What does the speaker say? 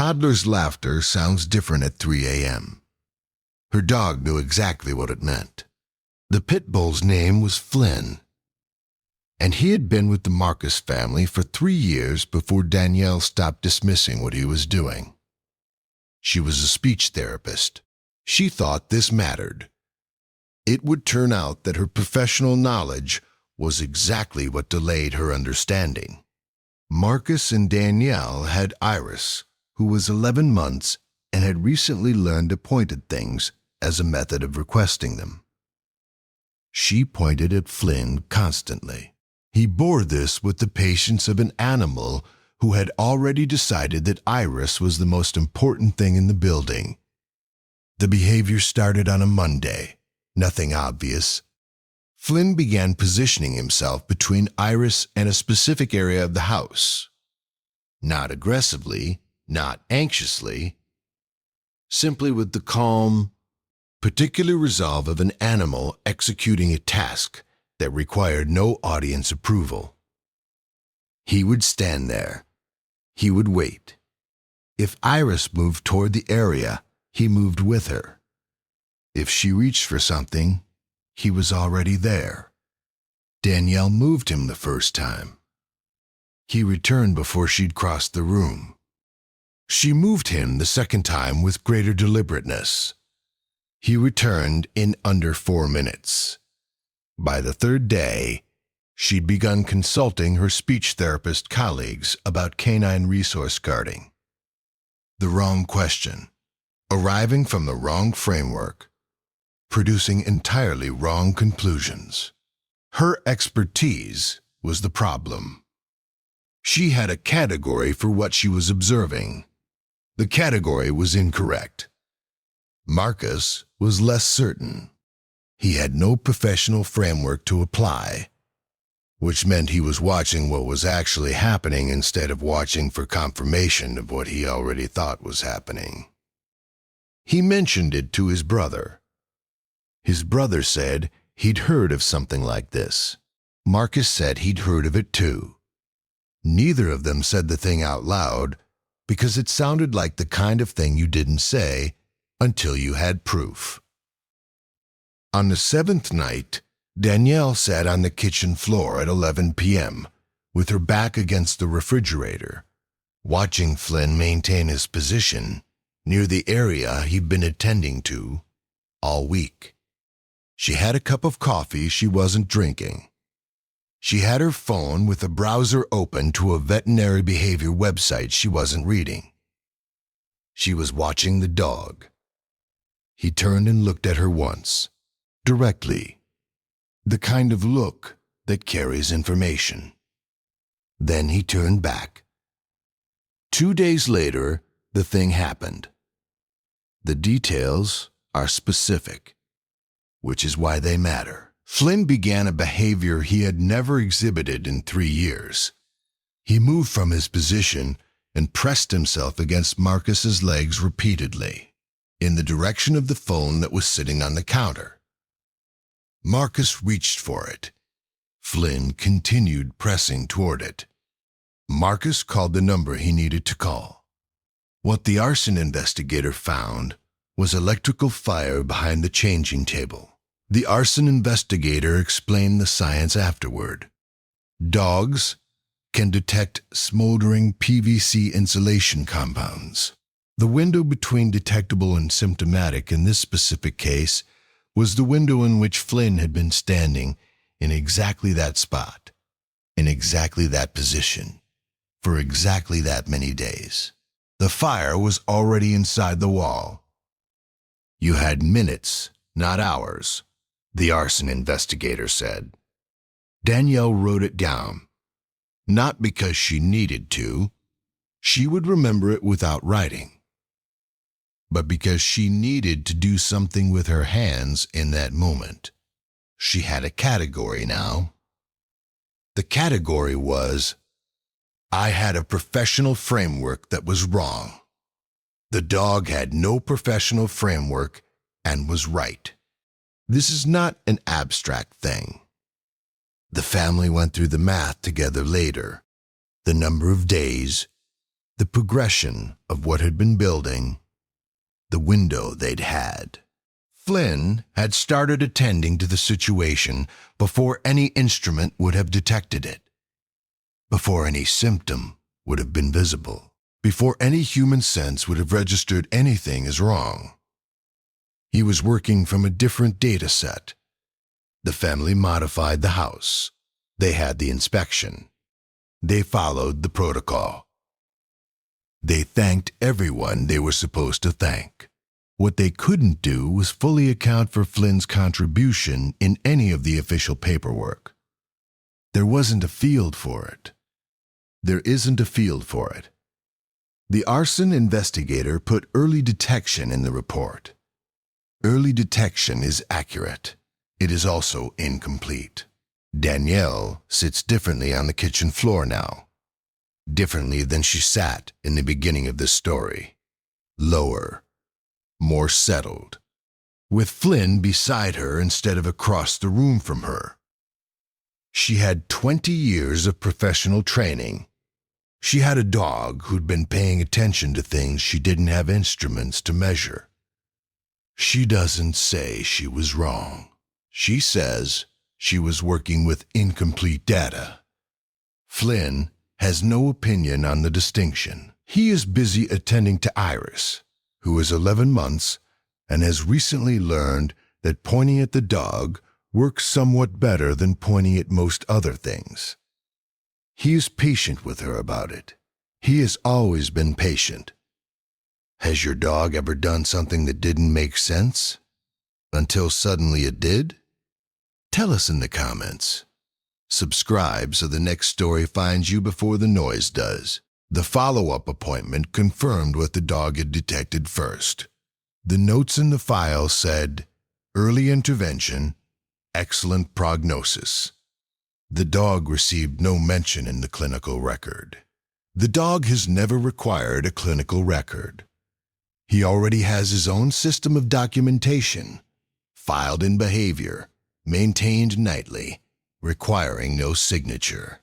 toddler's laughter sounds different at 3 a.m. Her dog knew exactly what it meant. The pit bull's name was Flynn, and he had been with the Marcus family for 3 years before Danielle stopped dismissing what he was doing. She was a speech therapist. She thought this mattered. It would turn out that her professional knowledge was exactly what delayed her understanding. Marcus and Danielle had Iris, who was 11 months and had recently learned to point at things as a method of requesting them. She pointed at Flynn constantly. He bore this with the patience of an animal who had already decided that Iris was the most important thing in the building. The behavior started on a Monday, nothing obvious. Flynn began positioning himself between Iris and a specific area of the house. Not aggressively, not anxiously, simply with the calm, particular resolve of an animal executing a task that required no audience approval. He would stand there. He would wait. If Iris moved toward the area, he moved with her. If she reached for something, he was already there. Danielle moved him the first time. He returned before she'd crossed the room. She moved him the second time with greater deliberateness. He returned in under 4 minutes. By the third day, she'd begun consulting her speech therapist colleagues about canine resource guarding. The wrong question, arriving from the wrong framework, producing entirely wrong conclusions. Her expertise was the problem. She had a category for what she was observing. The category was incorrect. Marcus was less certain. He had no professional framework to apply, which meant he was watching what was actually happening instead of watching for confirmation of what he already thought was happening. He mentioned it to his brother. His brother said he'd heard of something like this. Marcus said he'd heard of it too. Neither of them said the thing out loud because it sounded like the kind of thing you didn't say until you had proof. On the 7th night, Danielle sat on the kitchen floor at 11 p.m. with her back against the refrigerator, watching Flynn maintain his position near the area he'd been attending to all week. She had a cup of coffee she wasn't drinking. She had her phone with a browser open to a veterinary behavior website she wasn't reading. She was watching the dog. He turned and looked at her once, directly, the kind of look that carries information. Then he turned back. 2 days later, the thing happened. The details are specific, which is why they matter. Flynn began a behavior he had never exhibited in 3 years. He moved from his position and pressed himself against Marcus's legs repeatedly, in the direction of the phone that was sitting on the counter. Marcus reached for it. Flynn continued pressing toward it. Marcus called the number he needed to call. What the arson investigator found was electrical fire behind the changing table. The arson investigator explained the science afterward. Dogs can detect smoldering PVC insulation compounds. The window between detectable and symptomatic in this specific case was the window in which Flynn had been standing in exactly that spot, in exactly that position, for exactly that many days. The fire was already inside the wall. You had minutes, not hours, the arson investigator said. Danielle wrote it down, not because she needed to. She would remember it without writing, but because she needed to do something with her hands in that moment. She had a category now. The category was, I had a professional framework that was wrong. The dog had no professional framework and was right. This is not an abstract thing. The family went through the math together later. The number of days, the progression of what had been building, the window they'd had. Flynn had started attending to the situation before any instrument would have detected it, before any symptom would have been visible, before any human sense would have registered anything as wrong. He was working from a different data set. The family modified the house. They had the inspection. They followed the protocol. They thanked everyone they were supposed to thank. What they couldn't do was fully account for Flynn's contribution in any of the official paperwork. There wasn't a field for it. There isn't a field for it. The arson investigator put early detection in the report. Early detection is accurate. It is also incomplete. Danielle sits differently on the kitchen floor now. Differently than she sat in the beginning of this story. Lower. More settled. With Flynn beside her instead of across the room from her. She had 20 years of professional training. She had a dog who'd been paying attention to things she didn't have instruments to measure. She doesn't say she was wrong. She says she was working with incomplete data. Flynn has no opinion on the distinction. He is busy attending to Iris, who is 11 months and has recently learned that pointing at the dog works somewhat better than pointing at most other things. He is patient with her about it. He has always been patient. Has your dog ever done something that didn't make sense? Until suddenly it did? Tell us in the comments. Subscribe so the next story finds you before the noise does. The follow-up appointment confirmed what the dog had detected first. The notes in the file said, "Early intervention, excellent prognosis." The dog received no mention in the clinical record. The dog has never required a clinical record. He already has his own system of documentation, filed in behavior, maintained nightly, requiring no signature.